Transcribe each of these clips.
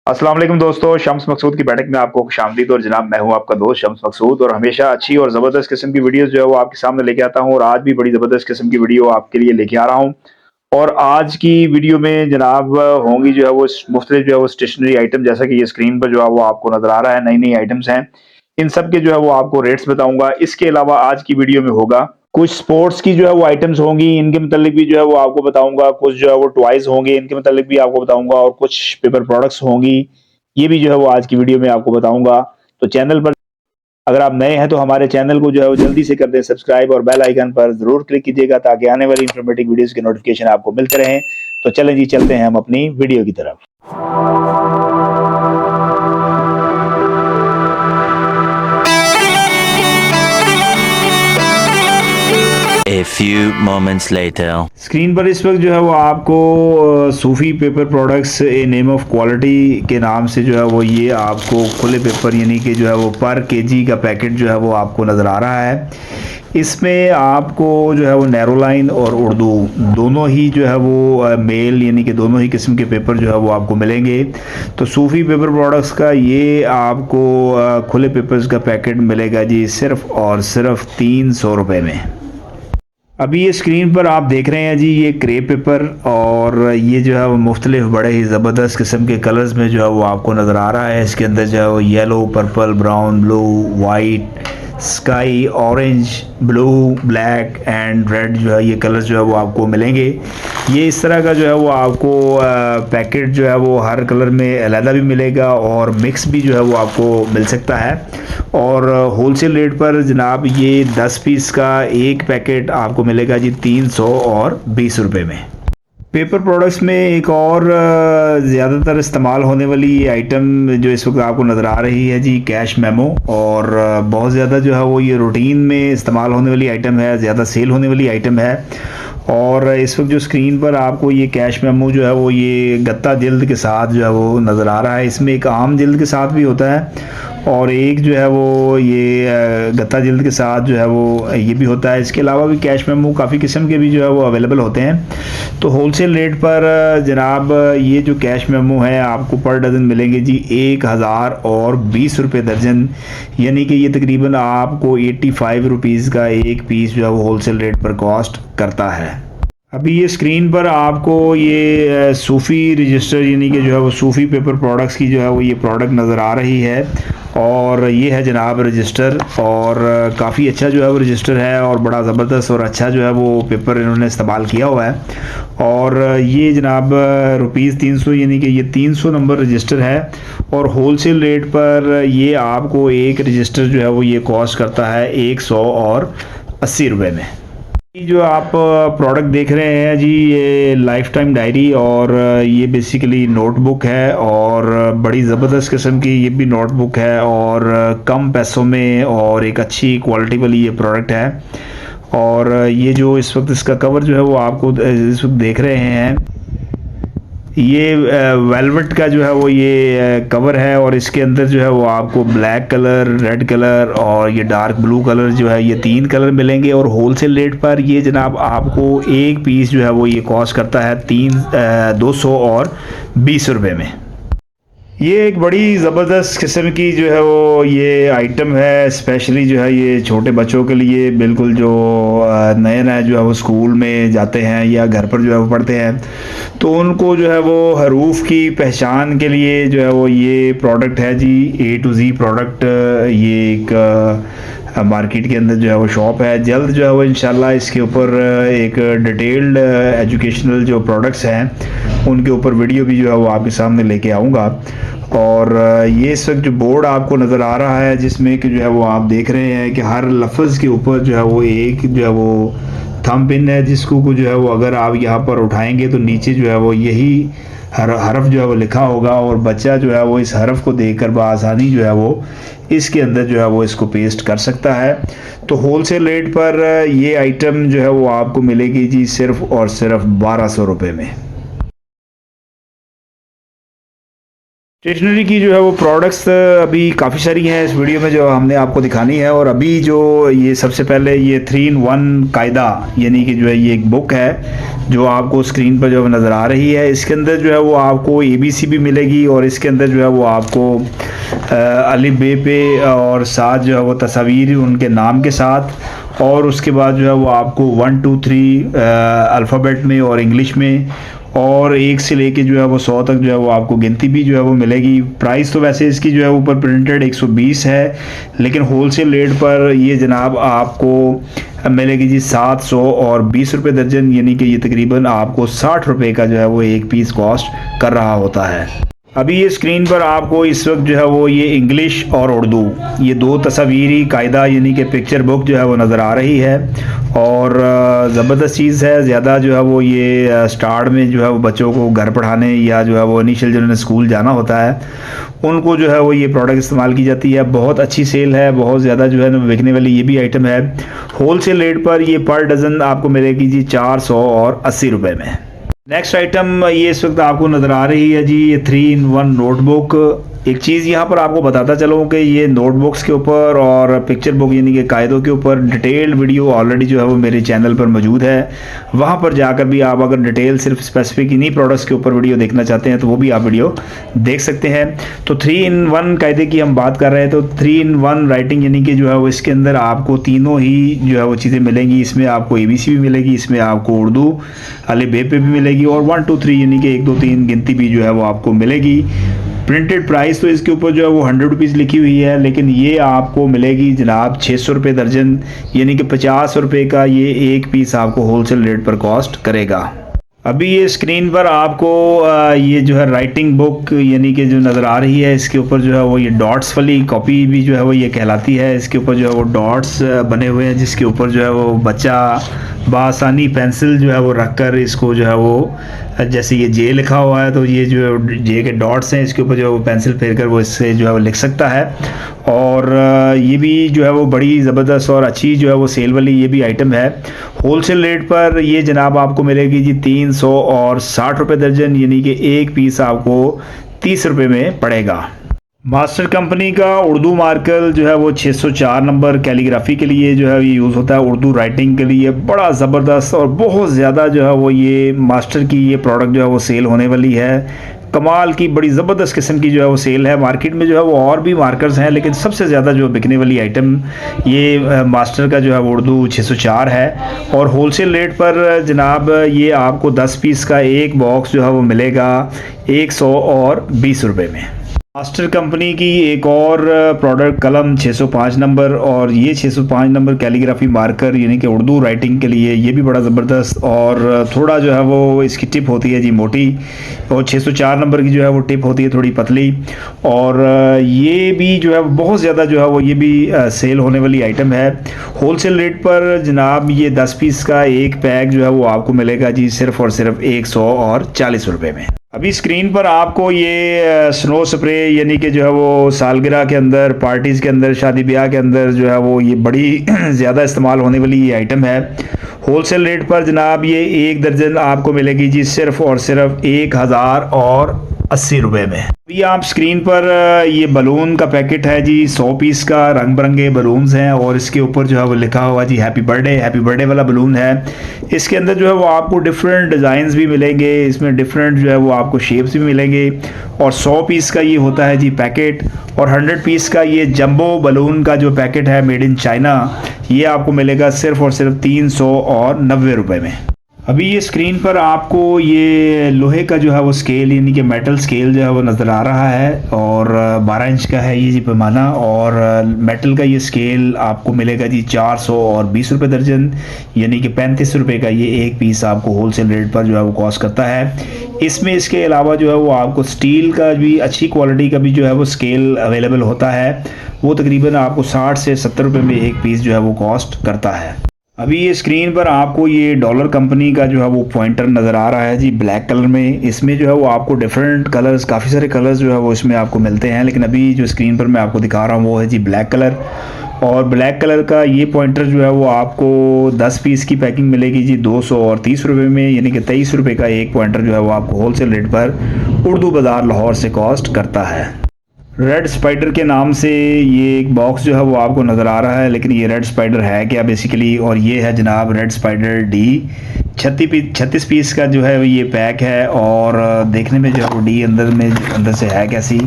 अस्सलाम वालेकुम दोस्तों, शम्स मकसूद की बैठक में आपको खुशामदीद। और जनाब मैं हूं आपका दोस्त शम्स मकसूद, और हमेशा अच्छी और ज़बरदस्त किस्म की वीडियोस जो है वो आपके सामने लेके आता हूं। और आज भी बड़ी ज़बरदस्त किस्म की वीडियो आपके लिए लेके आ रहा हूं। और आज की वीडियो में जनाब होंगी जो है वो मुख्तलिफ जो है वो स्टेशनरी आइटम, जैसा कि ये स्क्रीन पर जो है वो आपको नज़र आ रहा है, नई नई आइटम्स हैं। इन सब के जो है वो आपको रेट्स बताऊंगा। इसके अलावा आज की वीडियो में होगा कुछ स्पोर्ट्स की जो है वो आइटम्स होंगी, इनके मतलब भी जो है वो आपको बताऊंगा। कुछ जो है वो टॉयज होंगे, इनके मतलब भी आपको बताऊंगा। और कुछ पेपर प्रोडक्ट्स होंगी, ये भी जो है वो आज की वीडियो में आपको बताऊंगा। तो चैनल पर अगर आप नए हैं तो हमारे चैनल को जो है वो जल्दी से कर दें सब्सक्राइब, और बेल आइकन पर जरूर क्लिक कीजिएगा ताकि आने वाली इंफॉर्मेटिव वीडियोस के नोटिफिकेशन आपको मिलते रहें। तो चलें जी, चलते हैं हम अपनी वीडियो की तरफ। A few moments later. Screen पर इस वक्त जो है वो आपको Sufi paper products a name of quality के नाम से जो है वो ये आपको खुले पेपर यानी कि जो है वो पर केजी का पैकेट जो है वो आपको नज़र आ रहा है। इसमें आपको जो है वो नैरो लाइन और उर्दू दोनों ही जो है वो मेल यानी कि दोनों ही किस्म के पेपर जो है वो आपको मिलेंगे। तो सूफी पेपर प्रोडक्ट्स का ये आपको खुले पेपर्स का पैकेट मिलेगा जी सिर्फ़ और सिर्फ 300 रुपये में। अभी ये स्क्रीन पर आप देख रहे हैं जी, ये क्रेप पेपर, और ये जो है वो मुख्तलिफ बड़े ही ज़बरदस्त किस्म के कलर्स में जो है वो आपको नज़र आ रहा है। इसके अंदर जो है वो yellow, purple, brown, blue, white, sky, orange, blue, black and red जो है ये कलर्स जो है वो आपको मिलेंगे। ये इस तरह का जो है वो आपको पैकेट जो है वो हर कलर में अलहदा भी मिलेगा, और मिक्स भी जो है वो आपको मिल सकता है। और होलसेल रेट पर जनाब ये 10 पीस का एक पैकेट आपको मिलेगा जी 320 रुपये में। पेपर प्रोडक्ट्स में एक और ज़्यादातर इस्तेमाल होने वाली आइटम जो इस वक्त आपको नज़र आ रही है जी, कैश मेमो। और बहुत ज़्यादा जो है वो ये रूटीन में इस्तेमाल होने वाली आइटम है, ज़्यादा सेल होने वाली आइटम है। और इस वक्त जो स्क्रीन पर आपको ये कैश मेमो जो है वो ये गत्ता जिल्द के साथ जो है वो नज़र आ रहा है। इसमें एक आम जिल्द के साथ भी होता है, और एक जो है वो ये गत्ता जिल्द के साथ जो है वो ये भी होता है। इसके अलावा भी कैश मेमो काफ़ी किस्म के भी जो है वो अवेलेबल होते हैं। तो होलसेल रेट पर जनाब ये जो कैश मेमो है आपको पर डज़न मिलेंगे जी 1020 रुपये दर्जन, यानी कि ये तकरीबन आपको 85 रुपीज़ का एक पीस जो है वो होलसेल रेट पर कॉस्ट करता है। अभी ये स्क्रीन पर आपको ये सूफ़ी रजिस्टर यानी कि जो है वो सूफ़ी पेपर प्रोडक्ट्स की जो है वो ये प्रोडक्ट नज़र आ रही है। और ये है जनाब रजिस्टर, और काफ़ी अच्छा जो है वो रजिस्टर है, और बड़ा ज़बरदस्त और अच्छा जो है वो पेपर इन्होंने इस्तेमाल किया हुआ है। और ये जनाब ₹300 यानी कि ये 300 नंबर रजिस्टर है, और होलसेल रेट पर ये आपको एक रजिस्टर जो है वो ये कॉस्ट करता है 180 रुपये में। ये जो आप प्रोडक्ट देख रहे हैं जी, ये लाइफ टाइम डायरी, और ये बेसिकली नोटबुक है, और बड़ी ज़बरदस्त किस्म की ये भी नोटबुक है, और कम पैसों में और एक अच्छी क्वालिटी वाली ये प्रोडक्ट है। और ये जो इस वक्त इसका कवर जो है वो आपको इस वक्त देख रहे हैं, ये वेलवेट का जो है वो ये कवर है, और इसके अंदर जो है वो आपको ब्लैक कलर, रेड कलर और ये डार्क ब्लू कलर जो है ये 3 कलर मिलेंगे। और होलसेल रेट पर ये जनाब आपको एक पीस जो है वो ये कॉस्ट करता है 220 रुपये में। ये एक बड़ी ज़बरदस्त किस्म की जो है वो ये आइटम है, स्पेशली जो है ये छोटे बच्चों के लिए, बिल्कुल जो नए नए जो है वो स्कूल में जाते हैं या घर पर जो है वो पढ़ते हैं, तो उनको जो है वो हरूफ की पहचान के लिए जो है वो ये प्रोडक्ट है जी, A to Z प्रोडक्ट। ये एक मार्केट के अंदर जो है वो शॉप है। जल्द जो है वो इंशाल्लाह इसके ऊपर एक डिटेल्ड एजुकेशनल जो प्रोडक्ट्स हैं उनके ऊपर वीडियो भी जो है वो आपके सामने लेके आऊँगा। और ये इस वक्त जो बोर्ड आपको नज़र आ रहा है, जिसमें कि जो है वो आप देख रहे हैं कि हर लफ्ज़ के ऊपर जो है वो एक जो है वो थंब पिन है, जिसको जो है वो अगर आप यहाँ पर उठाएंगे तो नीचे जो है वो यही हरफ जो है वो लिखा होगा, और बच्चा जो है वो इस हरफ को देखकर बआसानी जो है वो इसके अंदर जो है वो इसको पेस्ट कर सकता है। तो होलसेल रेट पर ये आइटम जो है वो आपको मिलेगी जी सिर्फ़ और सिर्फ 1200 रुपये में। स्टेशनरी की जो है वो प्रोडक्ट्स अभी काफ़ी सारी हैं इस वीडियो में जो हमने आपको दिखानी है। और अभी जो ये सबसे पहले ये 3-in-1 कायदा यानी कि जो है ये एक बुक है जो आपको स्क्रीन पर जो नज़र आ रही है। इसके अंदर जो है वो आपको ABC भी मिलेगी और इसके अंदर जो है वो आपको अलिफ बे पे और साथ जो है वो तस्वीर उनके नाम के साथ, और उसके बाद जो है वो आपको 1 2 3 अल्फ़ाबेट में और इंग्लिश में, और 1 से लेके जो है वो 100 तक जो है वो आपको गिनती भी जो है वो मिलेगी। प्राइस तो वैसे इसकी जो है ऊपर प्रिंटेड 120 है, लेकिन होलसेल रेट पर ये जनाब आपको मिलेगी जी 700 और 20 रुपये दर्जन, यानी कि ये तकरीबन आपको 60 रुपये का जो है वो एक पीस कॉस्ट कर रहा होता है। अभी ये स्क्रीन पर आपको इस वक्त जो है वो ये इंग्लिश और उर्दू ये दो तस्वीरी कायदा यानी कि पिक्चर बुक जो है वो नज़र आ रही है, और ज़बरदस्त चीज़ है। ज़्यादा जो है वो ये स्टार्ट में जो है वो बच्चों को घर पढ़ाने या जो है वो इनिशियल जिन्होंने स्कूल जाना होता है उनको जो है वो ये प्रोडक्ट इस्तेमाल की जाती है। बहुत अच्छी सेल है, बहुत ज़्यादा जो है ना बिकने वाली ये भी आइटम है। होलसेल रेट पर ये पर डज़न आपको मिलेगी जी 480 रुपये में। नेक्स्ट आइटम ये इस वक्त आपको नज़र आ रही है जी ये 3-in-1 नोटबुक। एक चीज़ यहाँ पर आपको बताता चलूँ कि ये नोटबुक्स के ऊपर और पिक्चर बुक यानी कि कायदों के ऊपर डिटेल्ड वीडियो ऑलरेडी जो है वो मेरे चैनल पर मौजूद है। वहाँ पर जाकर भी आप अगर डिटेल सिर्फ स्पेसिफिक इन्हीं प्रोडक्ट्स के ऊपर वीडियो देखना चाहते हैं तो वो भी आप वीडियो देख सकते हैं। तो 3-in-1 कायदे की हम बात कर रहे हैं, तो 3-in-1 राइटिंग यानी कि जो है वो इसके अंदर आपको तीनों ही जो है वो चीज़ें मिलेंगी। इसमें आपको ABC भी मिलेगी, इसमें आपको उर्दू अलिफ बे पे भी मिलेगी, और 1 2 3 यानी कि 1 2 3 गिनती भी जो है वो आपको मिलेगी। प्रिंटेड प्राइस तो इसके ऊपर जो है वो 100 रुपीज़ लिखी हुई है, लेकिन ये आपको मिलेगी जनाब 600 रुपये दर्जन, यानी कि 50 रुपये का ये एक पीस आपको होलसेल रेट पर कॉस्ट करेगा। अभी ये स्क्रीन पर आपको ये जो है राइटिंग बुक यानी कि जो नज़र आ रही है इसके ऊपर जो है वो ये डॉट्स वाली कॉपी भी जो है वो ये कहलाती है। इसके ऊपर जो है वो डॉट्स बने हुए हैं जिसके ऊपर जो है वो बच्चा बासानी पेंसिल जो है वो रख कर इसको जो है वो जैसे ये जे लिखा हुआ है तो ये जो जे के डॉट्स हैं इसके ऊपर जो है वो पेंसिल फेर कर वो इससे जो है वो लिख सकता है। और ये भी जो है वो बड़ी ज़बरदस्त और अच्छी जो है वो सेल वाली ये भी आइटम है। होलसेल रेट पर ये जनाब आपको मिलेगी जी 360 रुपये दर्जन, यानी कि एक पीस आपको 30 रुपये में पड़ेगा। मास्टर कंपनी का उर्दू मार्कर जो है वो 604 नंबर कैलीग्राफी के लिए जो है ये यूज़ होता है, उर्दू राइटिंग के लिए बड़ा ज़बरदस्त और बहुत ज़्यादा जो है वो ये मास्टर की ये प्रोडक्ट जो है वो सेल होने वाली है। कमाल की बड़ी ज़बरदस्त किस्म की जो है वो सेल है। मार्केट में जो है वो और भी मार्कर्स हैं, लेकिन सबसे ज़्यादा जो बिकने वाली आइटम ये मास्टर का जो है वो उर्दू 604 है। और होलसेल रेट पर जनाब ये आपको 10 पीस का एक बॉक्स जो है वो मिलेगा 120 रुपये में। मास्टर कंपनी की एक और प्रोडक्ट कलम 605 नंबर, और ये 605 नंबर कैलीग्राफी मार्कर यानी कि उर्दू राइटिंग के लिए ये भी बड़ा ज़बरदस्त और थोड़ा जो है वो इसकी टिप होती है जी मोटी, और 604 नंबर की जो है वो टिप होती है थोड़ी पतली। और ये भी जो है बहुत ज़्यादा जो है वो ये भी सेल होने वाली आइटम है। होलसेल रेट पर जनाब ये 10 पीस का एक पैक जो है वो आपको मिलेगा जी सिर्फ़ और सिर्फ 140 रुपये में। अभी स्क्रीन पर आपको ये स्नो स्प्रे यानी कि जो है वो सालगिरह के अंदर, पार्टीज़ के अंदर, शादी ब्याह के अंदर जो है वो ये बड़ी ज़्यादा इस्तेमाल होने वाली ये आइटम है। होलसेल रेट पर जनाब ये एक दर्जन आपको मिलेगी जी सिर्फ और सिर्फ 1080 रुपये में। अभी आप स्क्रीन पर ये बलून का पैकेट है जी 100 पीस का, रंग बिरंगे बलून्स हैं और इसके ऊपर जो है वो लिखा हुआ जी हैप्पी बर्थडे वाला बलून है। इसके अंदर जो है वो आपको डिफरेंट डिज़ाइंस भी मिलेंगे, इसमें डिफरेंट जो है वो आपको शेप्स भी मिलेंगे। और 100 पीस का ये होता है जी पैकेट, और 100 पीस का ये जंबो बलून का जो पैकेट है मेड इन चाइना ये आपको मिलेगा सिर्फ और सिर्फ 390 रुपये में। अभी ये स्क्रीन पर आपको ये लोहे का जो है वो स्केल यानी कि मेटल स्केल जो है वो नज़र आ रहा है, और 12 इंच का है ये जी पैमाना, और मेटल का ये स्केल आपको मिलेगा जी 420 रुपये दर्जन, यानी कि 35 रुपये का ये एक पीस आपको होलसेल रेट पर जो है वो कॉस्ट करता है। इसमें इसके अलावा जो है वो आपको स्टील का भी अच्छी क्वालिटी का भी जो है वो स्केल अवेलेबल होता है, वो तकरीबन आपको 60 से 70 रुपये में एक पीस जो है वो कॉस्ट करता है। अभी ये स्क्रीन पर आपको ये डॉलर कंपनी का जो है वो पॉइंटर नज़र आ रहा है जी ब्लैक कलर में। इसमें जो है वो आपको डिफरेंट कलर्स, काफ़ी सारे कलर्स जो है वो इसमें आपको मिलते हैं, लेकिन अभी जो स्क्रीन पर मैं आपको दिखा रहा हूँ वो है जी ब्लैक कलर। और ब्लैक कलर का ये पॉइंटर जो है वो आपको 10 पीस की पैकिंग मिलेगी जी 230 रुपये में, यानी कि 23 रुपये का एक पॉइंटर जो है वो आपको होलसेल रेट पर उर्दू बाज़ार लाहौर से कॉस्ट करता है। रेड स्पाइडर के नाम से ये एक बॉक्स जो है वो आपको नज़र आ रहा है, लेकिन ये रेड स्पाइडर है क्या बेसिकली, और ये है जनाब रेड स्पाइडर डी 36 पीस का जो है ये पैक है। और देखने में जो है वो डी अंदर से है कैसी,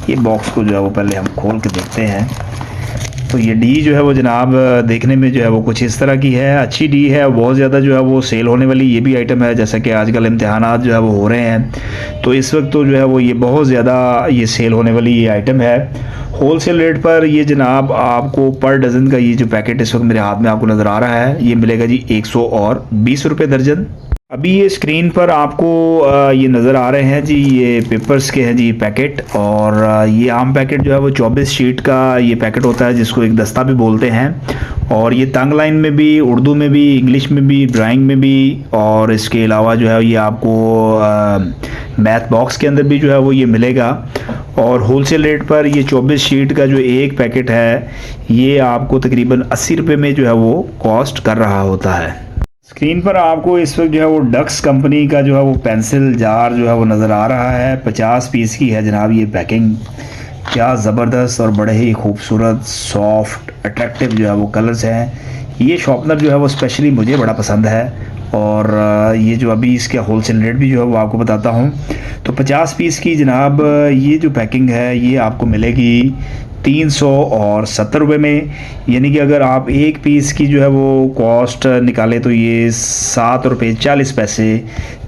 ये बॉक्स को जो है वो पहले हम खोल के देखते हैं। तो ये डी जो है वो जनाब देखने में जो है वो कुछ इस तरह की है, अच्छी डी है, बहुत ज़्यादा जो है वो सेल होने वाली ये भी आइटम है, जैसा कि आजकल इम्तिहानात जो है वो हो रहे हैं, तो इस वक्त तो जो है वो ये बहुत ज़्यादा ये सेल होने वाली ये आइटम है। होलसेल रेट पर ये जनाब आपको पर डज़न का ये जो पैकेट इस वक्त मेरे हाथ में आपको नज़र आ रहा है, ये मिलेगा जी 120 रुपये दर्जन। अभी ये स्क्रीन पर आपको ये नज़र आ रहे हैं जी, ये पेपर्स के हैं जी पैकेट, और ये आम पैकेट जो है वो 24 शीट का ये पैकेट होता है, जिसको एक दस्ता भी बोलते हैं। और ये तंग लाइन में भी, उर्दू में भी, इंग्लिश में भी, ड्राइंग में भी, और इसके अलावा जो है ये आपको मैथ बॉक्स के अंदर भी जो है वो ये मिलेगा। और होलसेल रेट पर ये 24 शीट का जो एक पैकेट है ये आपको तकरीबन 80 रुपये में जो है वो कॉस्ट कर रहा होता है। स्क्रीन पर आपको इस वक्त जो है वो डक्स कंपनी का जो है वो पेंसिल जार जो है वो नज़र आ रहा है, 50 पीस की है जनाब ये पैकिंग। क्या ज़बरदस्त और बड़े ही खूबसूरत सॉफ्ट अट्रैक्टिव जो है वो कलर्स हैं। ये शॉर्पनर जो है वो स्पेशली मुझे बड़ा पसंद है। और ये जो अभी इसका होलसेल रेट भी जो है वो आपको बताता हूँ। तो 50 पीस की जनाब ये जो पैकिंग है ये आपको मिलेगी 370 रुपये में, यानी कि अगर आप एक पीस की जो है वो कॉस्ट निकालें तो ये 7 रुपये 40 पैसे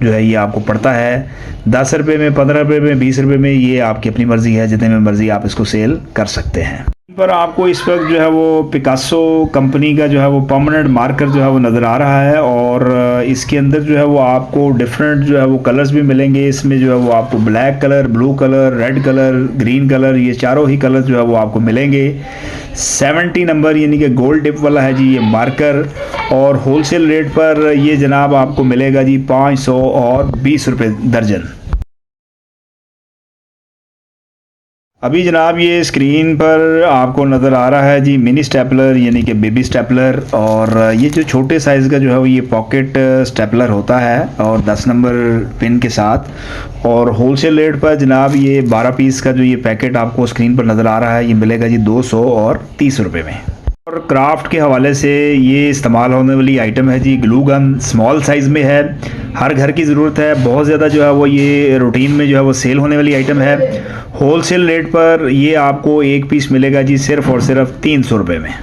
जो है ये आपको पड़ता है। 10 रुपये में, 15 रुपये में, 20 रुपये में, ये आपकी अपनी मर्ज़ी है, जितने में मर्ज़ी आप इसको सेल कर सकते हैं। पर आपको इस वक्त जो है वो पिकासो कंपनी का जो है वो परमानेंट मार्कर जो है वो नज़र आ रहा है, और इसके अंदर जो है वो आपको डिफरेंट जो है वो कलर्स भी मिलेंगे। इसमें जो है वो आपको black colour, blue colour, red colour, green colour, ये चारों ही कलर जो है वो आपको मिलेंगे। 70 नंबर यानी कि गोल्ड टिप वाला है जी ये मार्कर, और होलसेल रेट पर ये जनाब आपको मिलेगा जी 520 रुपये दर्जन। अभी जनाब ये स्क्रीन पर आपको नज़र आ रहा है जी मिनी स्टेपलर यानी कि बेबी स्टेपलर, और ये जो छोटे साइज़ का जो है वो ये पॉकेट स्टेपलर होता है और 10 नंबर पिन के साथ। और होलसेल रेट पर जनाब ये 12 पीस का जो ये पैकेट आपको स्क्रीन पर नज़र आ रहा है ये मिलेगा जी 230 रुपये में। और क्राफ्ट के हवाले से ये इस्तेमाल होने वाली आइटम है जी ग्लू गन, स्मॉल साइज़ में है, हर घर की ज़रूरत है, बहुत ज़्यादा जो है वो ये रूटीन में जो है वो सेल होने वाली आइटम है। होलसेल रेट पर ये आपको एक पीस मिलेगा जी सिर्फ़ और सिर्फ 300 रुपये में।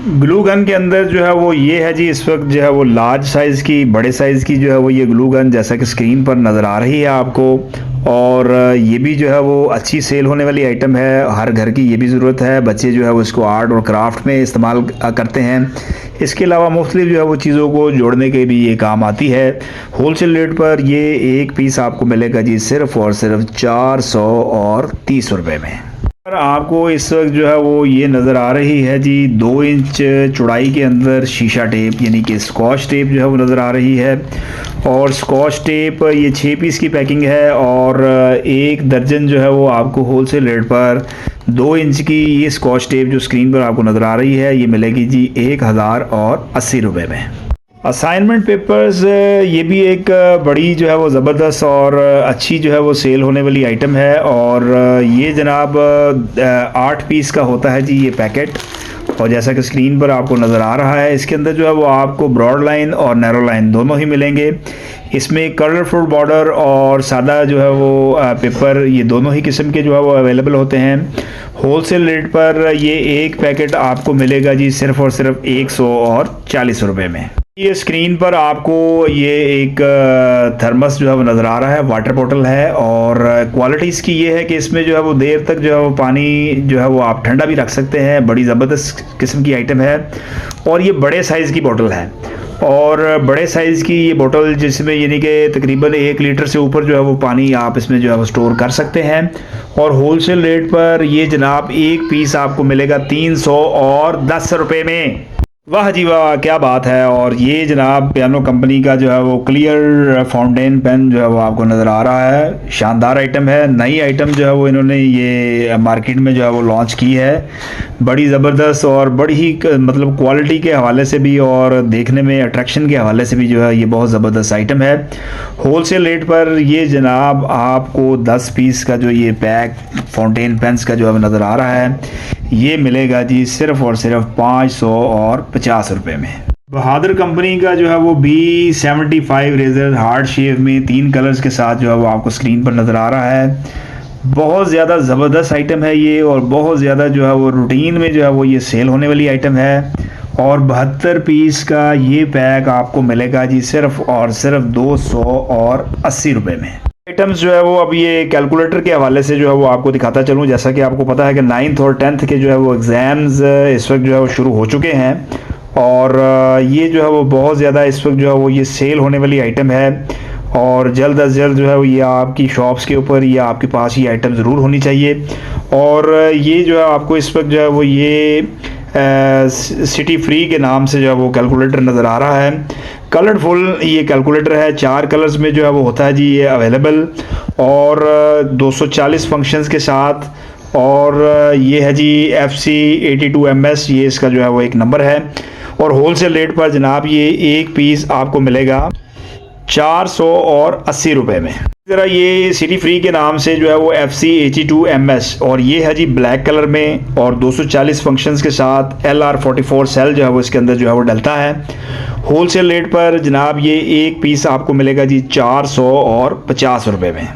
ग्लू गन के अंदर जो है वो ये है जी इस वक्त जो है वो लार्ज साइज़ की, बड़े साइज़ की जो है वो ये ग्लू गन जैसा कि स्क्रीन पर नज़र आ रही है आपको। और ये भी जो है वो अच्छी सेल होने वाली आइटम है, हर घर की ये भी ज़रूरत है, बच्चे जो है वो इसको आर्ट और क्राफ्ट में इस्तेमाल करते हैं। इसके अलावा मुख्तलिफ जो है वो चीज़ों को जोड़ने के भी ये काम आती है। होलसेल रेट पर ये एक पीस आपको मिलेगा जी सिर्फ़ और सिर्फ 430 रुपये में। आपको इस वक्त जो है वो ये नज़र आ रही है जी 2 इंच चौड़ाई के अंदर शीशा टेप यानी कि स्कॉच टेप जो है वो नज़र आ रही है। और स्कॉच टेप ये 6 पीस की पैकिंग है, और एक दर्जन जो है वो आपको होलसेल रेट पर 2 इंच की ये स्कॉच टेप जो स्क्रीन पर आपको नज़र आ रही है ये मिलेगी जी 1080 रुपये में। असाइनमेंट पेपर्स ये भी एक बड़ी जो है वो ज़बरदस्त और अच्छी जो है वो सेल होने वाली आइटम है। और ये जनाब 8 पीस का होता है जी ये पैकेट, और जैसा कि स्क्रीन पर आपको नज़र आ रहा है इसके अंदर जो है वो आपको ब्रॉड लाइन और नैरो लाइन दोनों ही मिलेंगे। इसमें कलरफुल बॉर्डर और सादा जो है वो पेपर ये दोनों ही किस्म के जो है वो अवेलेबल होते हैं। होलसेल रेट पर ये एक पैकेट आपको मिलेगा जी सिर्फ़ और सिर्फ 140 रुपये में। ये स्क्रीन पर आपको ये एक थर्मस जो है वो नज़र आ रहा है, वाटर बॉटल है, और क्वालिटी इसकी ये है कि इसमें जो है वो देर तक जो है वो पानी जो है वो आप ठंडा भी रख सकते हैं। बड़ी ज़बरदस्त किस्म की आइटम है, और ये बड़े साइज़ की बोतल है, और बड़े साइज़ की ये बोतल जिसमें यानी कि तकरीबन 1 लीटर से ऊपर जो है वो पानी आप इसमें जो है वो स्टोर कर सकते हैं। और होलसेल रेट पर ये जनाब एक पीस आपको मिलेगा 310 रुपये में। वाह जी वाह, क्या बात है। और ये जनाब पियानो कंपनी का जो है वो क्लियर फाउंटेन पेन जो है वो आपको नज़र आ रहा है। शानदार आइटम है, नई आइटम जो है वो इन्होंने ये मार्केट में जो है वो लॉन्च की है। बड़ी ज़बरदस्त और बड़ी ही मतलब क्वालिटी के हवाले से भी और देखने में अट्रैक्शन के हवाले से भी जो है ये बहुत ज़बरदस्त आइटम है। होलसेल रेट पर ये जनाब आपको 10 पीस का जो ये पैक फाउंटेन पेन्स का जो है नज़र आ रहा है, ये मिलेगा जी सिर्फ और सिर्फ 550 रुपये में। बहादुर कंपनी का जो है वो B75 रेजर हार्ड शेव में 3 कलर्स के साथ जो है वो आपको स्क्रीन पर नज़र आ रहा है। बहुत ज़्यादा ज़बरदस्त आइटम है ये और बहुत ज़्यादा जो है वो रूटीन में जो है वो ये सेल होने वाली आइटम है। और 72 पीस का ये पैक आपको मिलेगा जी सिर्फ और सिर्फ 280 रुपये में। आइटम्स जो है वो अब ये कैलकुलेटर के हवाले से जो है वो आपको दिखाता चलूँ। जैसा कि आपको पता है कि 9th और 10th के जो है वो एग्ज़ाम्स इस वक्त जो है वो शुरू हो चुके हैं और ये जो है वो बहुत ज़्यादा इस वक्त जो है वो ये सेल होने वाली आइटम है और जल्द अज जल्द जो है वो ये आपकी शॉप्स के ऊपर या आपके पास ये आइटम ज़रूर होनी चाहिए। और ये जो है आपको इस वक्त जो है वो ये सिटी फ्री के नाम से जो है वो कैलकुलेटर नज़र आ रहा है। कलरफुल ये कैलकुलेटर है, 4 कलर्स में जो है वो होता है जी ये अवेलेबल और 240 फंक्शंस के साथ। और ये है जी FC82MS, ये इसका जो है वो एक नंबर है। और होलसेल रेट पर जनाब ये एक पीस आपको मिलेगा 480 रुपये में। ज़रा ये सिटी फ्री के नाम से जो है वो FC82MS और ये है जी ब्लैक कलर में और 240 फंक्शंस के साथ LR44 सेल जो है वो इसके अंदर जो है वो डलता है। होलसेल रेट पर जनाब ये एक पीस आपको मिलेगा जी 450 रुपये में।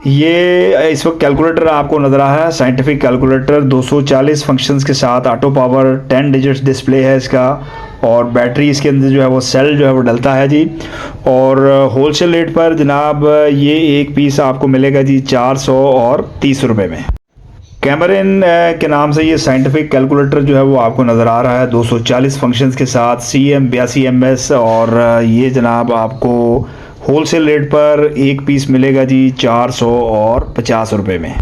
ये इस वक्त कैलकुलेटर आपको नज़र आ रहा है, साइंटिफिक कैलकुलेटर 240 फंक्शंस के साथ ऑटो पावर 10 डिजिट्स डिस्प्ले है इसका और बैटरी इसके अंदर जो है वो सेल जो है वो डलता है जी। और होलसेल रेट पर जनाब ये एक पीस आपको मिलेगा जी 430 रुपये में। कैमरिन के नाम से ये साइंटिफिक कैलकुलेटर जो है वो आपको नज़र आ रहा है 240 फंक्शंस के साथ CM82MS और ये जनाब आपको होलसेल रेट पर एक पीस मिलेगा जी 450 रुपये में।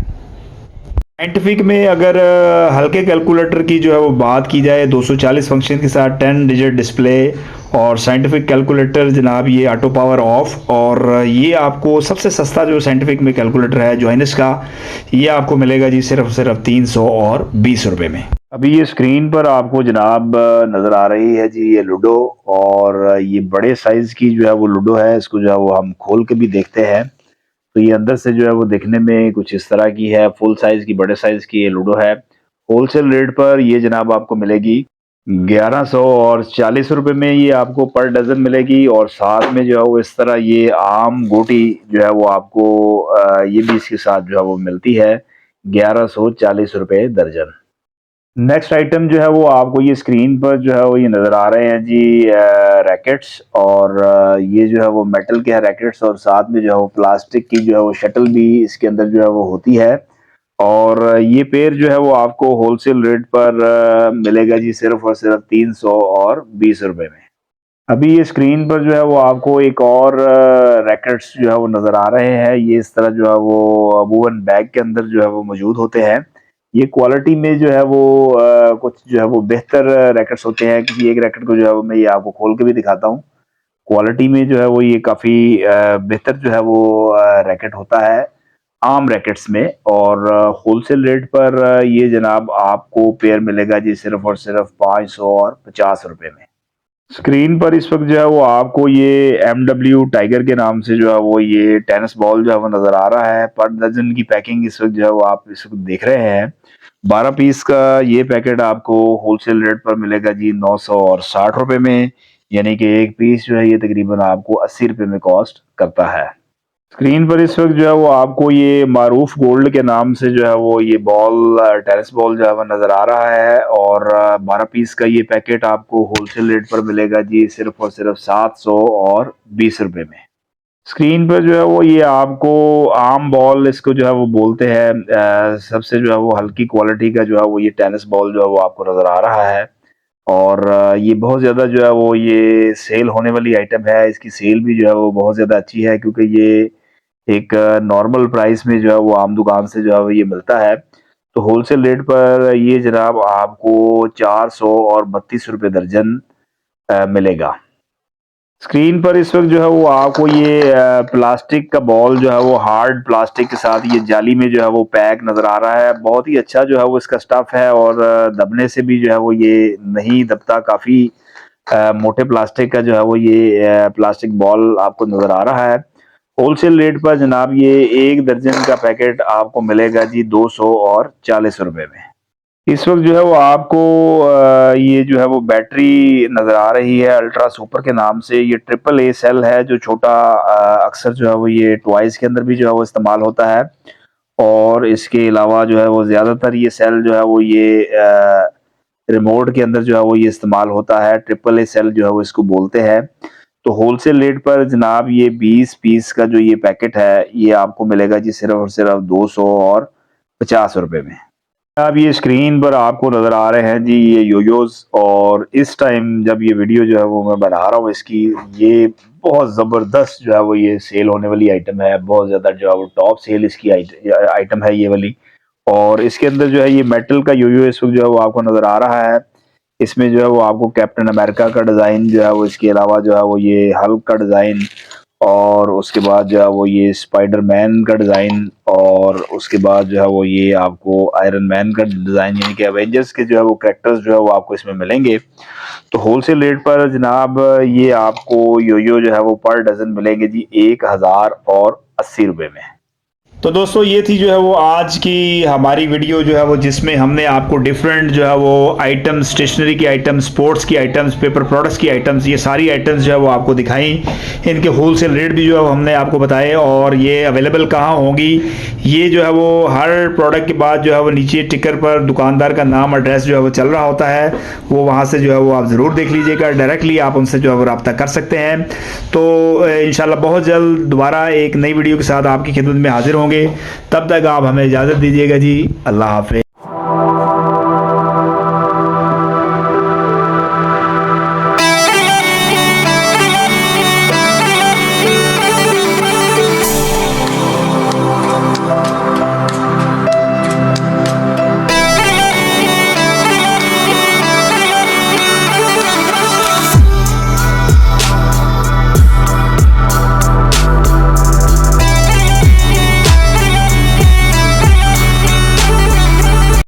साइंटिफिक में अगर हल्के कैलकुलेटर की जो है वो बात की जाए 240 फंक्शन के साथ 10 डिजिट डिस्प्ले और साइंटिफिक कैलकुलेटर जनाब ये ऑटो पावर ऑफ और ये आपको सबसे सस्ता जो साइंटिफिक में कैलकुलेटर है जॉइनस का, ये आपको मिलेगा जी सिर्फ 320 रुपये में। अभी ये स्क्रीन पर आपको जनाब नज़र आ रही है जी ये लूडो और ये बड़े साइज़ की जो है वो लूडो है। इसको जो है वो हम खोल के भी देखते हैं तो ये अंदर से जो है वो देखने में कुछ इस तरह की है। फुल साइज़ की बड़े साइज़ की ये लूडो है। होलसेल रेट पर ये जनाब आपको मिलेगी 1140 रुपये में ये आपको पर डज़न मिलेगी और साथ में जो है वो इस तरह ये आम गोटी जो है वो आपको ये भी इसके साथ जो है वो मिलती है 1140 रुपये दर्जन। नेक्स्ट आइटम जो है वो आपको ये स्क्रीन पर जो है वो ये नज़र आ रहे हैं जी रैकेट्स और ये जो है वो मेटल के रैकेट्स और साथ में जो है वो प्लास्टिक की जो है वो शटल भी इसके अंदर जो है वो होती है। और ये पेयर जो है वो आपको होलसेल रेट पर मिलेगा जी सिर्फ और सिर्फ 320 रुपये में। अभी ये स्क्रीन पर जो है वो आपको एक और रैकेट्स जो है वो नज़र आ रहे हैं। ये इस तरह जो है वो वूवन बैग के अंदर जो है वो मौजूद होते हैं। ये क्वालिटी में जो है वो कुछ जो है वो बेहतर रैकेट्स होते हैं। किसी एक रैकेट को जो है वो मैं ये आपको खोल के भी दिखाता हूँ। क्वालिटी में जो है वो ये काफ़ी बेहतर जो है वो रैकेट होता है आम रैकेट्स में और होलसेल रेट पर ये जनाब आपको पेयर मिलेगा जी सिर्फ और सिर्फ 550 रुपये में। स्क्रीन पर इस वक्त जो है वो आपको ये MW टाइगर के नाम से जो है वो ये टेनिस बॉल जो है वो नज़र आ रहा है। पर डजन की पैकिंग इस वक्त जो है वो आप इस वक्त देख रहे हैं। 12 पीस का ये पैकेट आपको होलसेल रेट पर मिलेगा जी 960 रुपये में, यानी कि एक पीस जो है ये तकरीबन आपको 80 रुपये में कॉस्ट करता है। स्क्रीन पर इस वक्त जो है वो आपको ये मारूफ गोल्ड के नाम से जो है वो ये बॉल टेनिस बॉल जो है वो नज़र आ रहा है और 12 पीस का ये पैकेट आपको होलसेल रेट पर मिलेगा जी सिर्फ और सिर्फ 720 रुपये में। स्क्रीन पर जो है वो ये आपको आम बॉल इसको जो है वो बोलते हैं, सबसे जो है वो हल्की क्वालिटी का जो है वो ये टेनिस बॉल जो है वो आपको नज़र आ रहा है और ये बहुत ज़्यादा जो है वो ये सेल होने वाली आइटम है। इसकी सेल भी जो है वो बहुत ज़्यादा अच्छी है क्योंकि ये एक नॉर्मल प्राइस में जो है वो आम दुकान से जो है वो ये मिलता है। तो होलसेल रेट पर ये जनाब आपको 400 और 32 रुपये दर्जन मिलेगा। स्क्रीन पर इस वक्त जो है वो आपको ये प्लास्टिक का बॉल जो है वो हार्ड प्लास्टिक के साथ ये जाली में जो है वो पैक नज़र आ रहा है। बहुत ही अच्छा जो है वो इसका स्टफ़ है और दबने से भी जो है वो ये नहीं दबता। काफ़ी मोटे प्लास्टिक का जो है वो ये प्लास्टिक बॉल आपको नज़र आ रहा है। होलसेल रेट पर जनाब ये 1 दर्जन का पैकेट आपको मिलेगा जी 240 रुपये में। इस वक्त जो है वो आपको ये जो है वो बैटरी नज़र आ रही है अल्ट्रा सुपर के नाम से। ये AAA सेल है जो छोटा अक्सर जो है वो ये टॉयज़ के अंदर भी जो है वो इस्तेमाल होता है। और इसके अलावा जो है वो ज़्यादातर ये सेल जो है वो ये रिमोट के अंदर जो है वो ये इस्तेमाल होता है। AAA सेल जो है वो इसको बोलते हैं। तो होलसेल रेट पर जनाब ये 20 पीस का जो ये पैकेट है ये आपको मिलेगा जी सिर्फ और सिर्फ 250 रुपये में। अब ये स्क्रीन पर आपको नज़र आ रहे हैं जी ये योयोस, और इस टाइम जब ये वीडियो जो है वो मैं बना रहा हूँ इसकी, ये बहुत ज़बरदस्त जो है वो ये सेल होने वाली आइटम है। बहुत ज़्यादा जो है वो टॉप सेल इसकी आइटम है ये वाली। और इसके अंदर जो है ये मेटल का योयो इस वक्त जो है वो आपको नज़र आ रहा है। इसमें जो है वो आपको कैप्टन अमेरिका का डिज़ाइन जो है वो, इसके अलावा जो है वो ये हल्क का डिज़ाइन, और उसके बाद जो है वो ये स्पाइडरमैन का डिज़ाइन, और उसके बाद जो है वो ये आपको आयरन मैन का डिज़ाइन, यानी कि एवेंजर्स के जो है वो कैरेक्टर्स जो है वो आपको इसमें मिलेंगे। तो होलसेल रेट पर जनाब ये आपको योयो जो है वो पर डज़न मिलेंगे जी 1080 रुपये में। तो दोस्तों ये थी जो है वो आज की हमारी वीडियो जो है वो, जिसमें हमने आपको डिफरेंट जो है वो आइटम, स्टेशनरी की आइटम, स्पोर्ट्स की आइटम्स, पेपर प्रोडक्ट्स की आइटम्स, ये सारी आइटम्स जो है वो आपको दिखाई। इनके होलसेल रेट भी जो है हमने आपको बताए, और ये अवेलेबल कहाँ होंगी। ये जो है वो हर प्रोडक्ट के बाद जो है वो नीचे टिकर पर दुकानदार का नाम, एड्रेस जो है वो चल रहा होता है। वो वहाँ से जो है वो आप ज़रूर देख लीजिएगा। डायरेक्टली आप उनसे जो है वो रब्ता कर सकते हैं। तो इंशाल्लाह बहुत जल्द दोबारा एक नई वीडियो के साथ आपकी खिदमत में हाजिर होंगे। तब तक आप हमें इजाज़त दीजिएगा जी। अल्लाह हाफ़िज़।